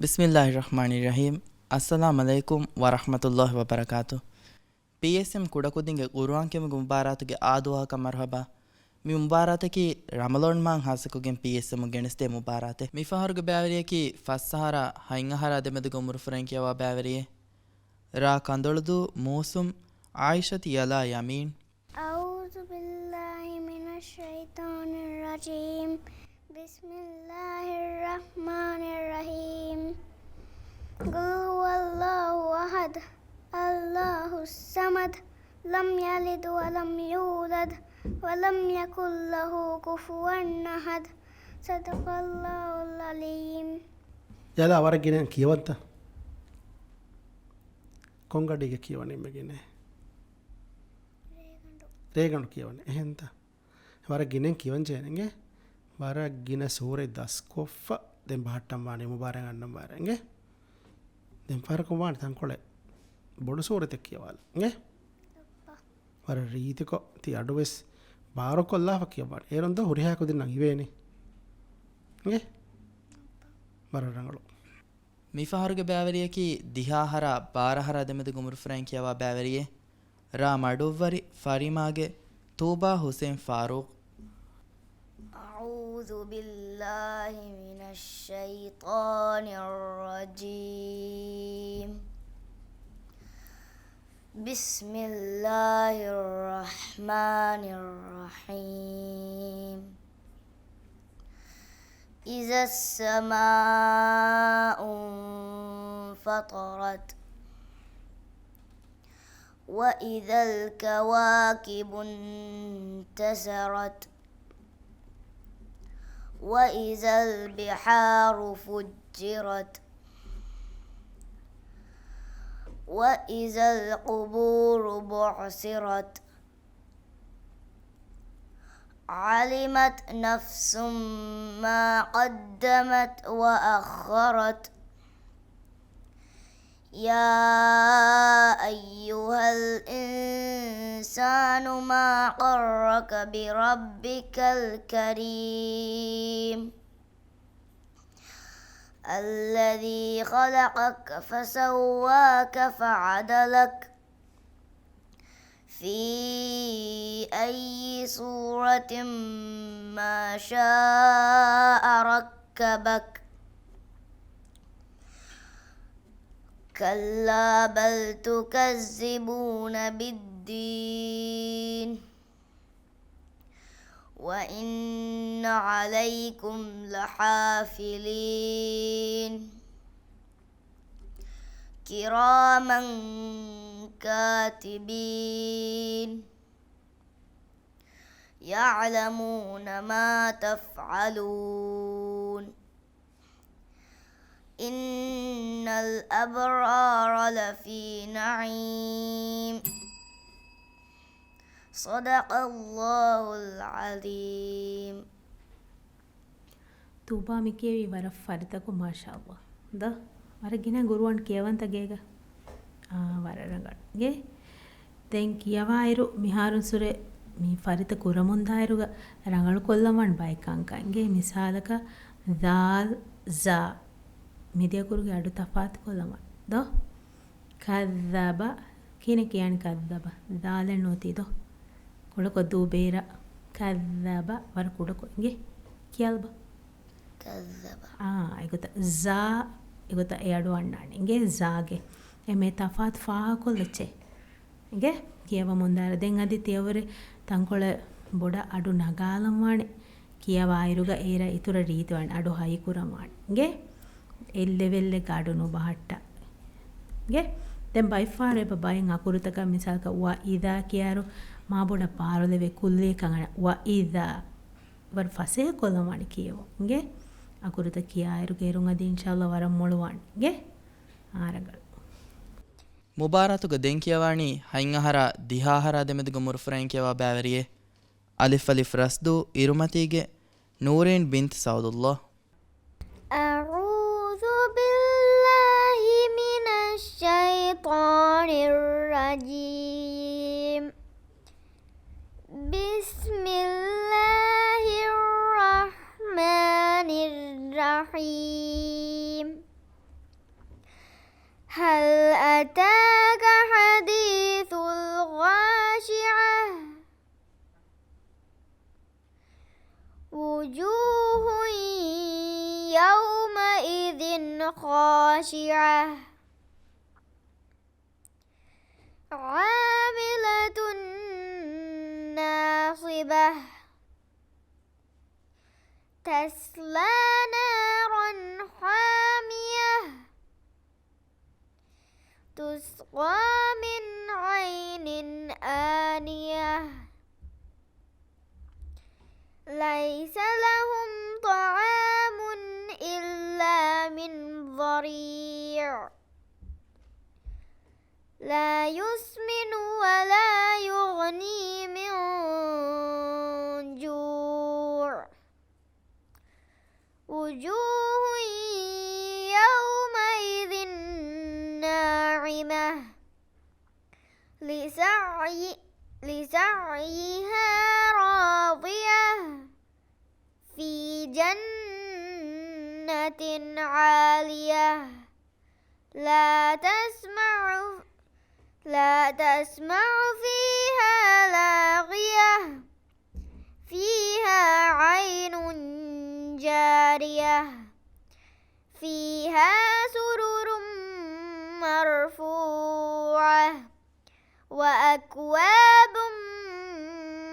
ಬಿಸ್ಮಿಲ್ಲಾಹಿರ್ರಹ್ಮಾನಿರ್ರಹೀಮ್. ಅಸ್ಸಲಾಮು ಅಲೈಕುಂ ವರಹಮತುಲ್ಲಾಹಿ ವಬರಕಾತು. PSM ಕುಡಕುದಿಂಗೆ ಉರುವಾಂಕೆಮುಗು ಮುಬಾರಾತುಗೆ ಆದುವಾಕ ಮರ್ಹಬಾ. ಮಿ ಮುಬಾರಾತಕಿ ರಮಲೋನ್ ಮಾಂ ಹಾಸಕುಗೆನ್ PSM ಗೆಣಸ್ತೆ ಮುಬಾರಾತೆ. ಮಿಫಹರುಗೆ ಬ್ಯಾವರಿಯಕಿ ಫಸ್ಸಹರ ಹೈಂಗಹರ ದೆಮೆದುಗು ಮುರುಫುರೆಂಕಿಯವಾ ಬ್ಯಾವರಿಯೆ ರಾ ಕಂದೊಳುದು ಮೂಸುಂ ಆಯಿಷತಿ ಯಲಾ ಯಮೀನ್. ಔಜು ಬಿಲ್ಲಾಹಿ ಮಿನಶ್ ಶೈತಾನಿರ್ ರಜೀಮ್. ಬಿಸ್ಮಿಲ್ಲಾಹಿರ್ ರಹ್ಮಾನಿರ್ ರಹೀಮ್. قل هو الله أحد الله الصمد لم يلد ولم يولد ولم يكن له كفوا أحد. صدق الله العليم. يلا ورقنا كيوانت ಕೊಂಗಡಿಗೆ ಕೀವನೆ ಮಗಿನೆ ರೇಗಂಡು ಕೀವನೆ ಎಂತ ವರಗಿನೆ ಕೀವನ್ ಜೇನೆಂಗೆ ವರಗಿನ ಸೂರೆ ದಸ್ ಕೊಫ ದೆಂ ಬಾಟಂ ವಾಣಿ ಮುಬಾರಂ ಅನ್ನಂ ಬಾರಂಗೆ ದೆಂ ಫರಕಂ ವಾಣಿ ತಂಕೊಳೆ ಬೊಡು ಸೂರೆ ತೆಕ್ಕಿಯವಾಲ ಗೆ ವರ ರೀತಿಕೊ ತಿ ಅಡುವೆಸ್ ಬಾರೊಕೊಲ್ಲ ಫಕಿಯವಾಣಿ ಏರೊಂದ ಹುರಿ ಹಾಕುದಿನ ಇವೇನಿ ಗೆ ಬರರಂಗಳು ಮಿಫಹರುಗೆ ಬ್ಯಾವರಿಯಕಿ ದಿಹಾಹರ ಬಾರಹರ ದೆಮೆದುಗು ಮುರುಫುರೆಂಕಿಯವಾ ಬ್ಯಾವರಿಯೆ ರಾ ಮಡುವ್ವರಿ ಫರಿಮಾಗೆ ತೂಬಾ ಹುಸೇನ್ ಫಾರೂಕ್. أعوذ بالله من الشيطان الرجيم. بسم الله الرحمن الرحيم. إذا السماء انفطرت وإذا الكواكب انتثرت وإذا البحار فجرت وإذا القبور بعثرت علمت نفس ما قدمت وأخرت. يا أيها الإنسان ما غرك بربك الكريم الذي خلقك فسواك فعدلك في أي صورة ما شاء ركبك. كلا بل تكذبون بالدين وإن عليكم لحافلين كراما كاتبين يعلمون ما تفعلون. إن الأبرار لفي نعيم. صدق الله العظيم. ತೂಬಾ ಮಿಕೇವಿ ವರ ಫರಿತಕು ಮಾಶಾ ಅಲ್ಲಾಹ್ ದ ವರಗಿನ ಗುರುವನ್ ಕೇವಂತ ಗೇಗ ವರರಂಗಗೆ ದೆನ್ ಕಿಯವಾಯಿರು ಮಿಹಾರುನ್ ಸುರೆ ಮಿ ಫರಿತ ಕುರಮುಂದಾಯಿರುಗ ರಂಗಳು ಕೊಲ್ಲವನ್ ಬೈಕಂಕಂಗೆ ಮಿಸಾಲಕ ದಾಲ್ ಝಾ මිදියකුරුගේ අඩු තෆාත් කොළම දො කද්දබ කියන කියන්නේ කද්දබ දාලෙන් නොති දො කොළක දුබේර කද්දබ වර කුඩකොගේ කියල්බ كذب ඒකත zaa ඒකත ඒ අඩු වන්නන්නේ ඉගේ zaaගේ එමේ තෆාත් ෆාහ කොල්ලචේ ඉගේ කියව මොන්දාර දෙන් අදි තියවරේ තංකොළ බොඩ අඩු නගාලම් වානේ කියව ආයිරුග ඒර ඉතුර රීති වань අඩු හයි කුරම් වානේ ඉගේ එල්ලෙවෙල්ලෙ ගාඩුණු බහට්ට ගේ දැන් බයිෆාර එප බයෙන් අකුරුතක මිසල්ක වා ඉදා කියාරු මා බොඩ පාරලෙවෙ කුල්ලේ කංගන වා ඉදා වර ෆසේ කොළමණි කියවෝ ගේ අකුරුත කියායරු කේරුන් අදී ඉන්ෂාල්ලා වරම් මොළුවන් ගේ ආරගල් ಮುಬಾರಾತುಗ ದೆಂಕಿಯವಾಣಿ ಹೈಂಗಹರ ದಿಹಾಹರ ದೆಮೆದುಗು ಮುರುಫುರೆಂಕಿಯವಾ ಬ್ಯಾವರಿಯೆ ಅಲಿಫ್ ಅಲಿಫ್ ರಸ್ದು ಇರುಮತಿಗೆ ನೂರೇನ್ ಬಿಂತ್ ಸೌದುಲ್ಲಾ. أعوذ بالله من الشيطان الرجيم. بسم الله الرحمن الرحيم. وجوه يومئذ خاشعة عاملة ناصبة تصلى نارا حامية تسقى من عين آنية ليس لهم طعام إلا من ضريع لا يسمن ولا يغني من جوع وجوه يومئذ ناعمة لسعيها راضية في جنة عالية لا تسمع فيها لاغية فيها عين جارية فيها سرر مرفوعة وأكواب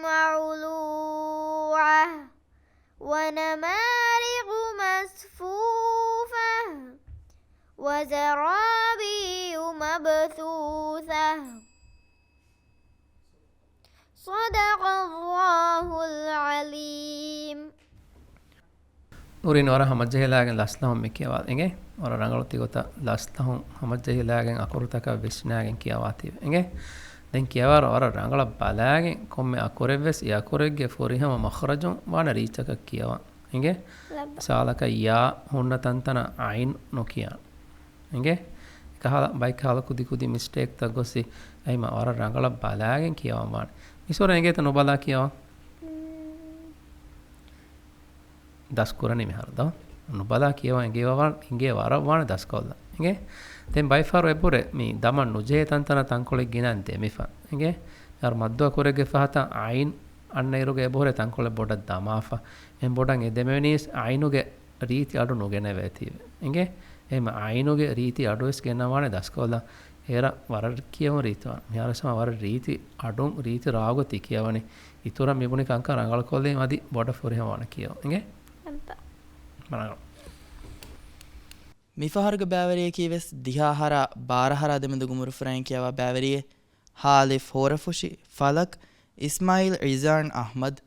موضوعة ونمارق مصفوفة وزرابي مبثوثة صدق الله العليم ಉರಿನ ವರ ಹಮಜ್ಜೆಹಿಲಾಗೆನ್ ಲಸ್ಲಹಂ ಮಿಕಿಯವಾ ಎಂಗೆ ವರ ರಂಗಳುತಿ ಗೊತ್ತ ಲಸ್ಲಹಂ ಹಮಜ್ಜೆಹಿಲಾಗೆನ್ ಅಕುರುತಕ ವಿಸ್ನಾಗೆನ್ ಕಿಯವಾತಿ ಎಂಗೆ ದೆನ್ ಕಿಯವಾರ ವರ ರಂಗಳ ಬಲಾಗೆನ್ ಕೊಮ್ಮೆ ಅಕುರೆವೆಸ್ ಯಾಕುರೆಗ್ಗೆ ಫುರಿಹಮ ಮಖ್ರಜುಂ ವಾನ ರೀಚಕ ಕಿಯವಾ ಎಂಗೆ ಸಾಲಕ ಯಾ ಹುನ್ನ ತಂತನ ಐನ್ ನೋಕಿಯಾ ಎಂಗೆ ಕಹಲ ಬೈಕ್ ಹಾಲ ಕುದಿ ಕುದಿ ಮಿಸ್ಟೇಕ್ ತಗೊಸಿ ಐಮ ವರ ರಂಗಳ ಬಲಾಗೆನ್ ಕಿಯವಾ ವಾನ ಇಸೋರ ಎಂಗೆ ತ ನೋಬಲಾ ಕಿಯವಾ දස්කුරණි මෙහරද නුබලා කියව ඉගේ වරවාන දස්කොල්ල ඉගේ තෙන් බයිෆාර එපුරේ මේ දමන් නුජේ තන්තන තංකොලෙක් ගිනන්තේ මිෆා ඉගේ යර මද්දුව කොරෙගේ ෆහත අයින් අන්න ඉරුගේ එබොරේ තංකොලෙ බොඩ දමාෆා එම් බොඩන් එදෙමෙනිස් අයිනුගේ රීති අඩු නොගෙන වෙතිව ඉගේ එම අයිනුගේ රීති අඩුස් ගෙනවානේ දස්කොල්ල ඒර වර කියව රීතවා මෙහරසම වර රීති අඩුම් රීති රාගති කියවනේ ඉතුරු මෙබුනි කංක රංගල කොල්ලේ මදි බොඩ ෆොරිහවන කියව ඉගේ ಮಿಫಹರ್ಗ ಬ್ಯಾವರಿಯ ಕೀವೆಸ್ ದಿಹಾಹರ ಬಾರಹರ ದೆಮದು ಗುಮುರು ಫ್ರಾಂಕಿಯವ ಬ್ಯಾವರಿಯೆ ಹಾಲಿಫ್ ಹೋರಫುಶಿ ಫಲಕ್ ಇಸ್ಮಾಯಿಲ್ ಇಜಾನ್ ಅಹ್ಮದ್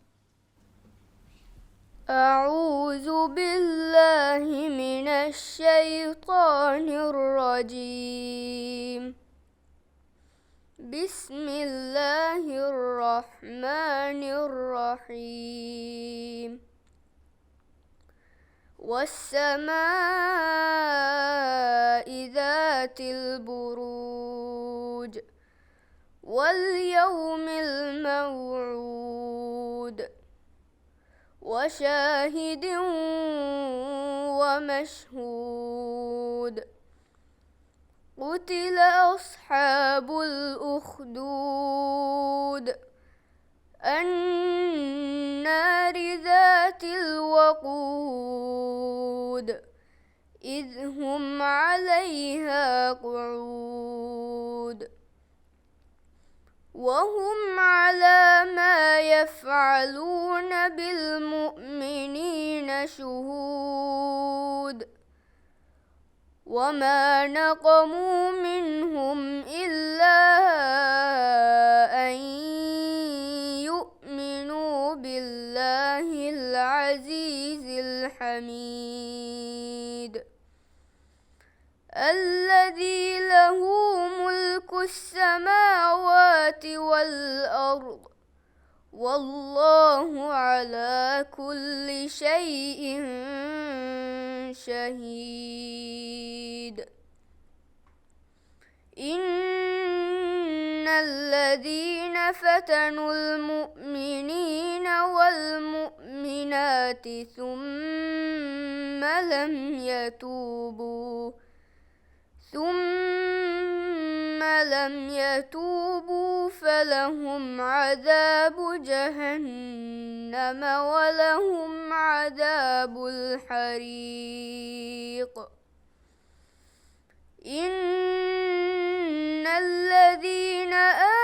أعوذ بالله من الشيطان الرجيم بسم الله الرحمن الرحيم والسماء ذات البروج واليوم الموعود وشاهد ومشهود قتل أصحاب الأخدود النار ذات الوقود إذ هم عليها قعود وهم على ما يفعلون بالمؤمنين شهود وما نقموا منهم إلا أن يؤمنوا بالله العزيز الحميد الذي له ملك السماوات والأرض والله على كل شيء شهيد إن الذين فتنوا المؤمنين والمؤمنات ثم لم لم يتوبوا فلهم عذاب جهنم ولهم عذاب الحريق إن الذين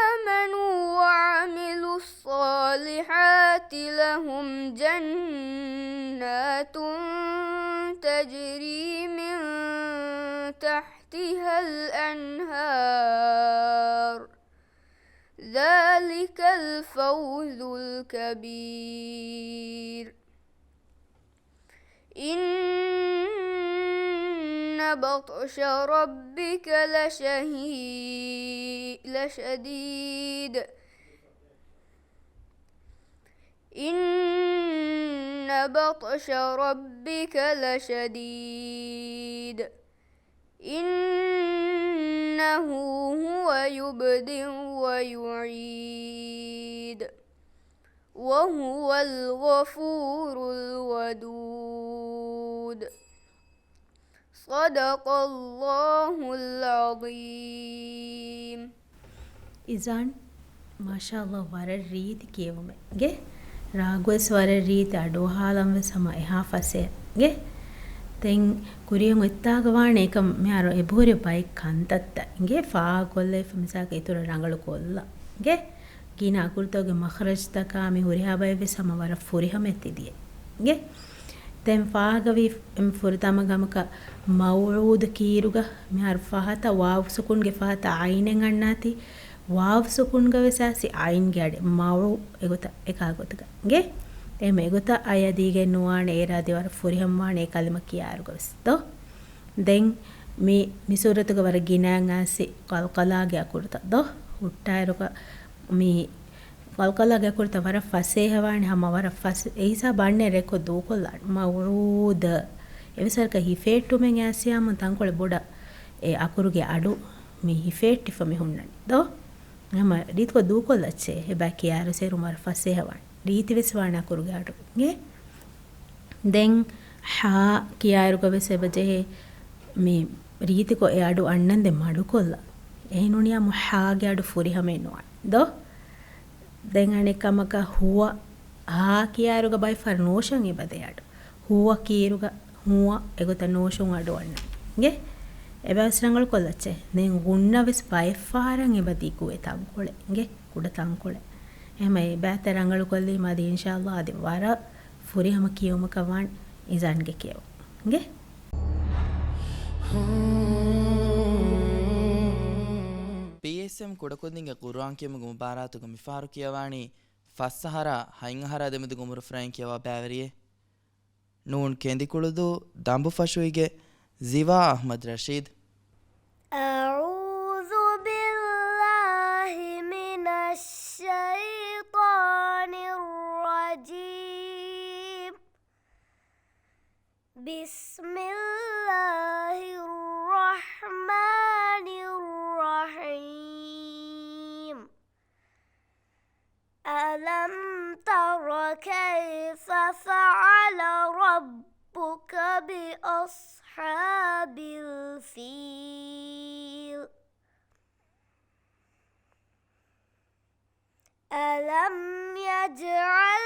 آمنوا وعملوا الصالحات لهم جنات تجري من تحتها الأنهار ذلك الفوز الكبير إن بطش ربك لشديد إن بطش ربك لشديد إنه هو يبدئ ويعيد وهو الغفور الودود صدق الله العظيم ඉසන් මාෂාල්ලා වර රීති කියවුමේ ගේ රාගවස් වර රීති අඩෝහාලම් සම එහා ෆසේ ගේ තෙන් කුරියන් එත්තාග වාණ එක මෙහර එබෝරෙ බයික් කන්තත්ත ගේ ෆා කොල්ලේ ෆමිසාක ඉතුරු රංගලු කොල්ලා ගේ ගින අකුල්තෝගේ මඛරජ් තකා මි හුරිහා බයිවේ සම වර ෆුරිහමෙත්තිදී ගේ තෙන් ෆාගවි එම් ෆුරිතම ගමක මවුරුද කීරුග මෙහර ෆහත වාව් සුකුන්ගේ ෆහත අයිනෙන් අන්නාති වාව් සුකුන්ග වෙසාසි අයින් ගැඩ මවුරු එගොත එකාගොතක ගේ එම එගොත අයදීගේ නුවාන ඒරාදි වර ෆුරිහම් වාන ඒ කලිම කියාරුගස් තෝ දෙන් මේ මිසුරතක වර ගිනාන් ආසි කල්කලාගේ අකුරත දෝ උට්ටායරුක මේ කල්කලාගේ අකුරත වර ෆසේ හවානේ හැම වර ෆස් ඒසා බන්නේ රෙකෝ දෝකොල්ලා මවුරුද එවසරක හිෆේට්ටු මෙන් ආසියාම තංකොල බොඩ ඒ අකුරුගේ අඩු මේ හිෆේට්ටි ෆමි හුන්නනි දෝ හැම රීත්කෝ දෝකොල්ලාච්චේ හැබැයි කියාරු සේරු මර ෆසේ හවානේ රීති වෙස්වාන අකුරුගේ අඩු ගේ දෙන් හා කියාරුක වෙසෙබජේ මේ රීතිකෝ ඒ අඩු අන්නන් දෙ මඩු කොල්ලා එහෙනුනියා මුහාගේ අඩු ෆුරිහමෙන් නෝන දෝ දෙන් අනෙකමක හුව හා කියාරුක බයි ෆර් නෝෂන් එබදේ අඩු හුව කීරුක හුව එගොත නෝෂුන් අඩු අන්න ගේ එබස්රංගල කොල්ලච්චේ දෙන් ගුන්න වෙස් බයි ෆාරන් එබදී කුවේ තංකොලේ ගේ කුඩ තංකොලේ එහෙම ඒ බෑත රංගල කොල්ලේ මාදි ඉන්ෂාල්ලාහ් අද වර ෆුරිහම කියවම කවන් ඉසන්ගේ කියව ගේ PSM ಕುಡಕೊದಿಂಗೆ ಕುರುವಾಂಕಿಯಮ ಮುಬಾರಾತುಗ ಮಿಫಾರು ಕಿಯವಾಣಿ ಫಸ್ಸಹರ ಹೈಂಗಹರ ದೆಮದು ಗುಮುರು ಫ್ರೈನ್ ಕಿಯವ ಬ್ಯಾವರಿಯೆ ನೂನ್ ಕೆಂದಿಕುಳುದು ದಂಬು ಫಶುಯಿಗೆ ಜಿವಾ ಅಹ್ಮದ್ ರಶೀದ್ أعوذ بالله من الشيطان الرجيم بسم الله الرحمن الرحيم ألم تر كيف فعل ربك بأصحاب الفيل ألم يجعل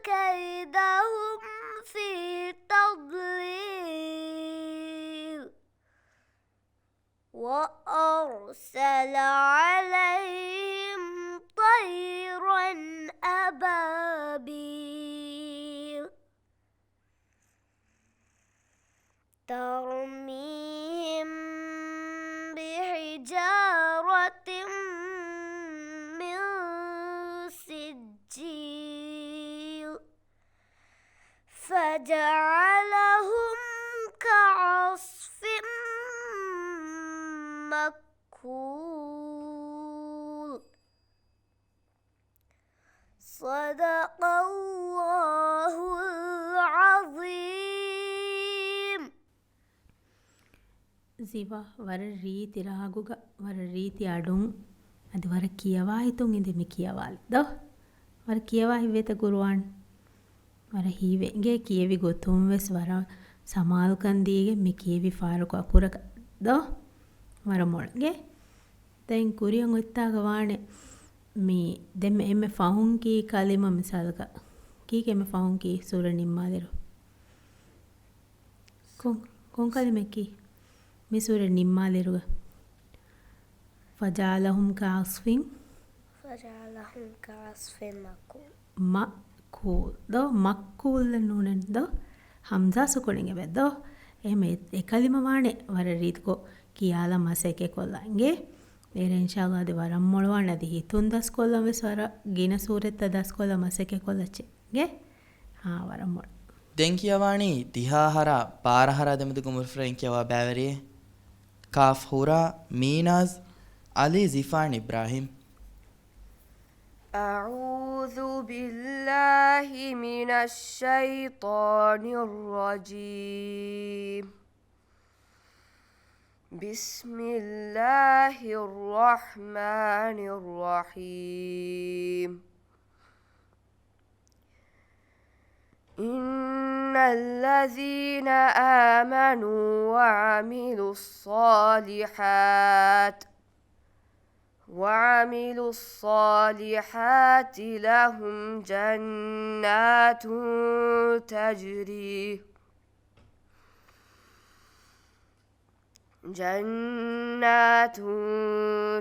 كيدهم في تضليل وأرسل عليهم طيرا أبابيل ترميهم بحجارة من سجيل فجعلهم كعصف مأكول صدق الله العظيم ziva වර රීති රාගුග වර රීති අඩුන් අද වර කියවා හිතුන් ඉඳෙමි කියවාල දෝ වර කියවා හිවෙත ගුරුවන් වර හීවෙගේ කියවි ගොතුම් වෙස් වර සමාල්කන් දීගේ මි කියවි ෆාරුක අකුරක දෝ වර මොල්ගේ දැන් කුරියන් ඔත්තාග වානේ මී දෙම එමෙ ෆහුන් කී කලිම මිසල්ක කීක එමෙ ෆහුන් කී සූර නිම්මාලෙරු කොන් කලිමෙ කී මි සූර නිම්මාලෙරුව فجعلهم كعصف فجعلهم كعصف مأكول مأكول دو مأكول نونن دو حمزة سكونين بدو එහෙම ඒ කලිම වානේ වර රීත්කෝ කියාලා මාසෙකේ කොල්ලන්ගේ ඒර ඉන්ෂාල්ලාහ් ද වරම් මොළවන්නදී හිතුන් දස් කොල්ලම වෙසර ගින සූරෙත්ත දස් කොල්ල මාසෙකේ කොල්ලච්චේ ගේ හා වරම් මොළ දෙන් කියවානි දිහාහර පාරහර දෙමුදු ගුමුල් ෆ්‍රෙන් කියවා බෑවරියේ කාෆ් හුරා මීනාස් علي زفان إبراهيم أعوذ بالله من الشيطان الرجيم بسم الله الرحمن الرحيم إن الذين آمنوا وعملوا الصالحات لهم جنات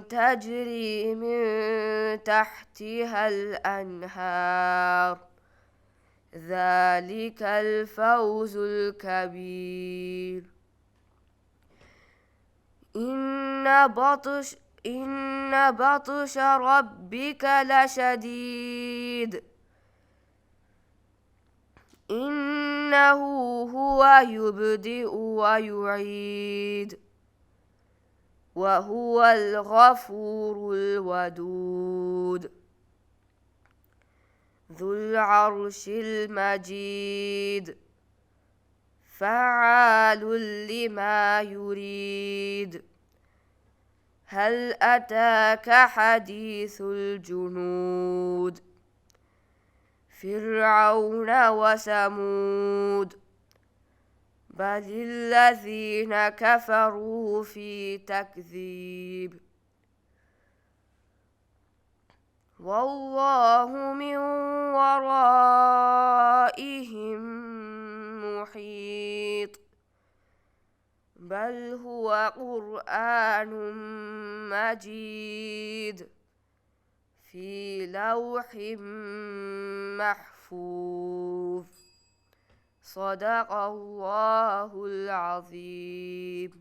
تجري من تحتها الأنهار ذلك الفوز الكبير إن بطش ربك لشديد إنه هو يبدئ ويعيد وهو الغفور الودود ذو العرش المجيد فعال لما يريد هل أتاك حديث الجنود فرعون وثمود بل الذين كفروا في تكذيب والله من ورائهم محيط بل هو قرآن مجيد في لوح محفوظ صدق الله العظيم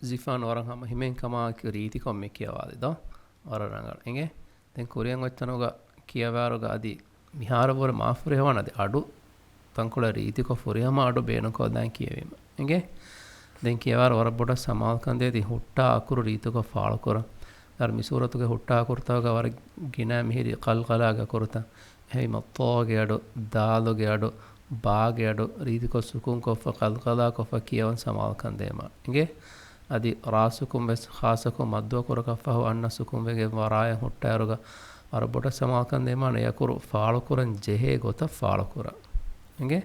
ಜಿಫಾನ್ ವರಂ ಹಮ ಹಿಮೆನ್ ಕಮಾ ರೀತಿ ಕೊಮ್ಮೆ ಕಿಯವಾದೆದ ವರರಂಗಳ ಎಂಗೆ ದೆನ್ ಕೊರಿಯನ್ ಒಚ್ಚನೋಗ ಕಿಯವಾರೋಗ ಅದಿ ಮಿಹಾರವರ ಮಾಫುರೆ ಹವನದೆ ಅಡು ತಂಕುಳ ರೀತಿ ಕೊ ಫುರಿಯಮ ಅಡು ಬೇನಕೋ ದನ್ ಕಿಯವೆಮ ಎಂಗೆ ದೆನ್ ಕಿಯವಾರ ವರ ಬೊಡ ಸಮಾಲ್ ಕಂದೇದಿ ಹುಟ್ಟಾ ಅಕುರು ರೀತಿ ಕೊ ಫಾಳ ಕೊರ ದರ್ ಮಿಸೂರತುಗೆ ಹುಟ್ಟಾ ಕುರ್ತಾಗ ವರ ಗಿನ ಮಿಹಿರಿ ಕಲ್ಕಲಾಗ ಕೊರತ ಹೈ ಮತ್ತೋಗೆ ಅಡು ದಾಲುಗೆ ಅಡು ಬಾಗೆ ಅಡು ರೀತಿ ಕೊ ಸುಕುಂ ಕೊಫ ಕಲ್ಕಲಾ ಕೊಫ ಕಿಯವನ್ ಸಮಾಲ್ ಕಂದೇಮ ಎಂಗೆ ಅದಿ ರಾಸುಕುಂ ಬೆಸ್ ಖಾಸಕುಂ ಮದ್ವ ಕೊರಕಫಹು ಅನ್ನ ಸುಕುಂ ವೆಗೆ ವರಾಯ ಹುಟ್ಟಾರುಗ ಅರ ಬೊಡ ಸಮಾಲ್ ಕಂದೇಮಾನ ಯಕುರು ಫಾಳ ಕುರನ್ ಜೆಹೆ ಗೊತ ಫಾಳ ಕುರ ಎಂಗೆ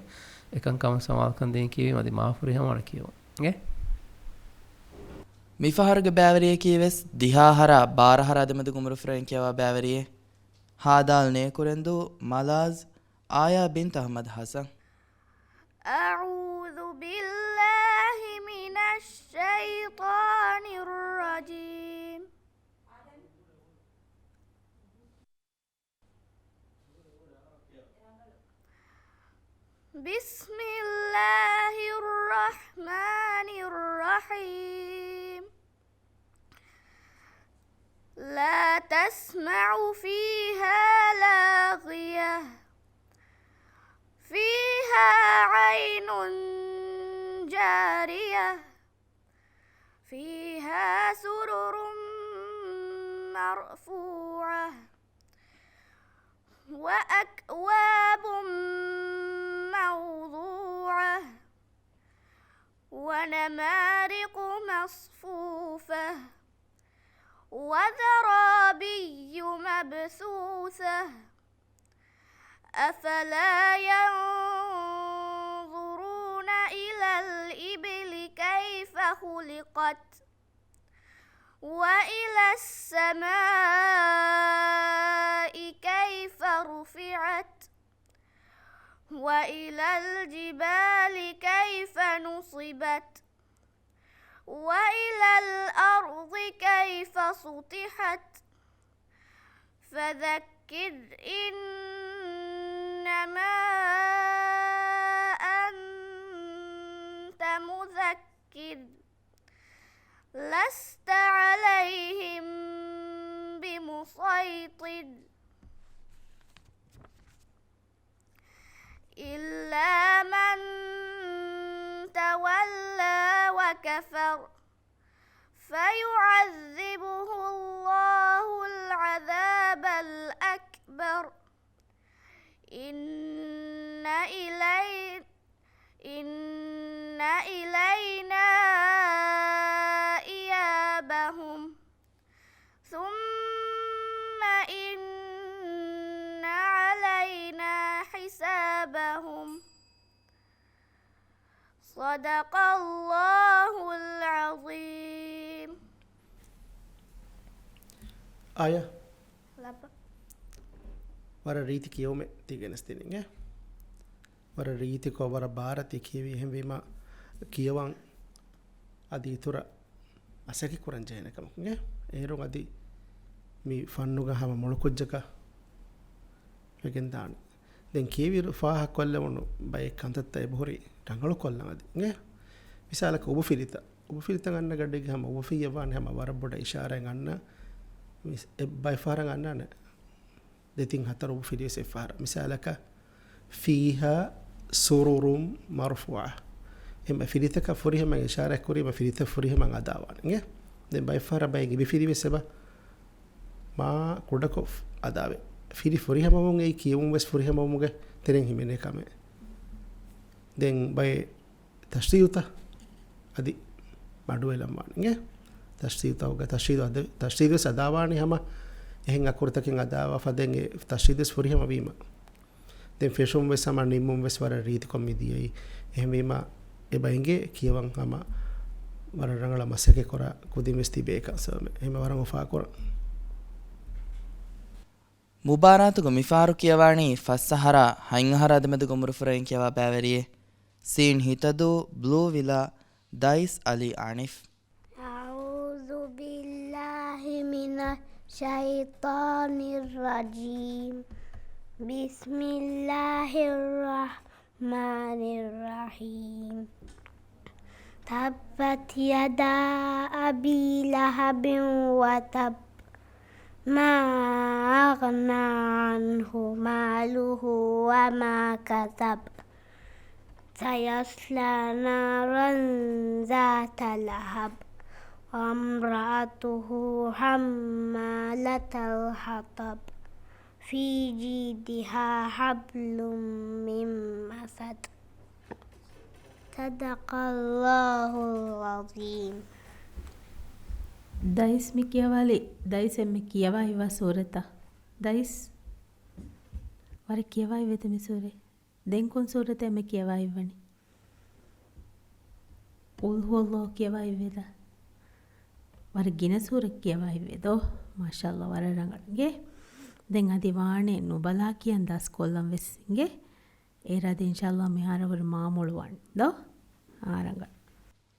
එකන් කම සමාල් කන්දේ කියවීම අදි මාෆුරි හමන කියව ගේ මිෆහර්ග බෑවරිය කීවෙස් දිහාහර බාරහර දෙමදු කුමරු ෆ්‍රෙන් කියවා බෑවරියේ හාදාල් නේ කුරෙන්දු මලාස් ආයා බින්ත අහමද් හසන් أعوذ بالله من الشيطان الرجيم بسم الله الرحمن الرحيم لا تسمع فيها لاغية فيها عين جارية فيها سرر مرفوعة وأكواب موضوعة ونمارق مصفوفة وزرابي مبثوثة أفلا ينظرون إلى الإبل كيف خلقت وإلى السماء كيف رفعت وإلى الجبال كيف نصبت وإلى الأرض كيف سطحت فذكر إنما أنت مذكر لست عليهم بمسيطر إلا من تولى وكفر فيعذبه الله العذاب الأكبر إن إلينا إيابهم ثم إن علينا حسابهم صدق الله العظيم. ආය වර රීති කියවම තිගෙනස්තිනගේ වර රීතිකෝ වර භාරති කියවී එහෙමවීම කියවන් අධ ඉතුර අසැකි කුරංජයනකමගේ ඒරුම් අධි මී ෆන්නුග හම මොළකොජ්ජක ගෙන්දාන දැන් කියවිරු ෆාහක් කොල්ල වුණු බයි කන්තත් අය බොහොරි ටංගලු කොල්ලමදගේ විශාලක ඔබ ෆිරිත ගන්න ගඩ්ඩ හම ඔබ ෆියවාන හම වර බොඩ ඉශාරය ගන්න බයි ෆාර ගන්නන දෙතින් හතර ඔබ ෆිරිය සෙෆාර මිසාලක ෆීහ සුරුරුම් මර්ෆුවා එම ෆිරිතක ෆොරිහම ඉශාරයක් කුරීම ෆිරිත ෆොරිහම අදාවානගේ දැන් බයි ෆාර බයි ගිබි ෆිරිවෙ සබ මා කුඩකොෆ් අදාවේ ෆිරි ෆොරිහමමුන් ඒ කියවුම් වෙස් ෆොරිහමමුගේ තෙරෙන් හිමෙන එකම දැන් බයි තස්තියුත අදි බඩුවෙලම්මානගේ තස්තියුතවග තස්තියුද සදාවානි හම එහෙන් අකුරතකින් අදාවා ෆදෙන්ගේ තස්තියුදස් ෆොරිහම වීම දැන් ෆෙෂුම් වෙස් සම නිම්මුම් වෙස් වර රීති කොම්මිදියයි එහෙම වීම එබයින්ගේ කියවන් හම වර රංගල මසකේ කොර කුදිමස් තිබේක සම එහෙම වරන් ඔෆා කොර ಮುಬಾರಾತುಗು ಮಿಫಾರು ಕಿಯವಾಣಿ ಫಸ್ಸಹರ ಹೈಂಗಹರ ಅದಮೆದು ಗುಮರು ಫುರೈನ್ ಕಿಯವ ಬ್ಯಾವರಿಯೆ ಸೀನ್ ಹಿತದು ಬ್ಲೂ ವಿಲಾ ದೈಸ್ ಅಲಿ ಆನಿಫ್ أعوذ بالله من الشيطان الرجيم بسم الله الرحمن الرحيم تبت يدا أبي لهب وتب ما أغنى عنه ماله وما كسب سيصلى نارا ذات لهب وامرأته حمالة الحطب في جيدها حبل من مسد صدق الله العظيم. දයිස් මි කියවාලි දයිස් එම්මෙ කියවා ඉවා සූරත දයිස් වර කියවා ඉවෙත මි සූරේ දෙන්කොන් සූරත එම්මෙ කියවා ඉවනි උල් හුවල්ලාහ් කියවා ඉවෙද වර ගින සූර කියවා ඉවෙදෝ මාෂාල්ලාහ් වර රංගණගේ දැන් අදි වාණේ නුබලා කියන් දස් කොල්ලම් වෙස්ගේ ඒ රද ඉන්ෂාල්ලාහ් මිහාර වර මාමුළුවන් දෝ ආරංග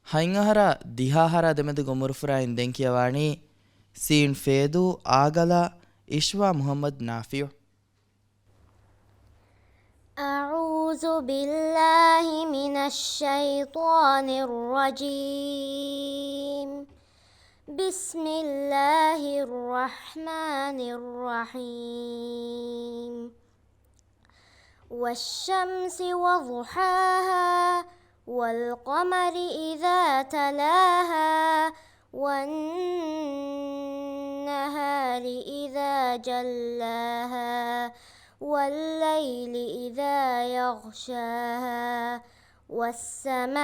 ಹೈಂಗಹರ ದಿಹಾಹರ ಅದಮೆದು ಗುಮರು ಫುರೈನ್ ದೆನ್ ಕಿಯವಾಣಿ ಸೀನ್ ಫೇದು ಆಗಲ ಇಶ್ವಾ ಮುಹಮ್ಮದ್ ನಾಫಿಯು أعوذ بالله من الشيطان الرجيم بسم الله الرحمن الرحيم والشمس وضحاها والقمر إذا تلاها والنهار إذا جلاها والليل إذا يغشاها والسماء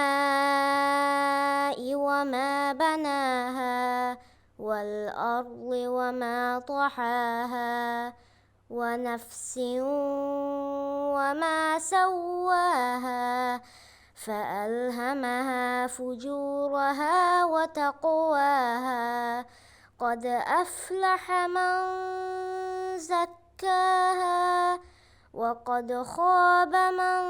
وما بناها والأرض وما طحاها ونفس وما سواها فألهمها فجورها وتقواها قد أفلح من زكاها وقد خاب من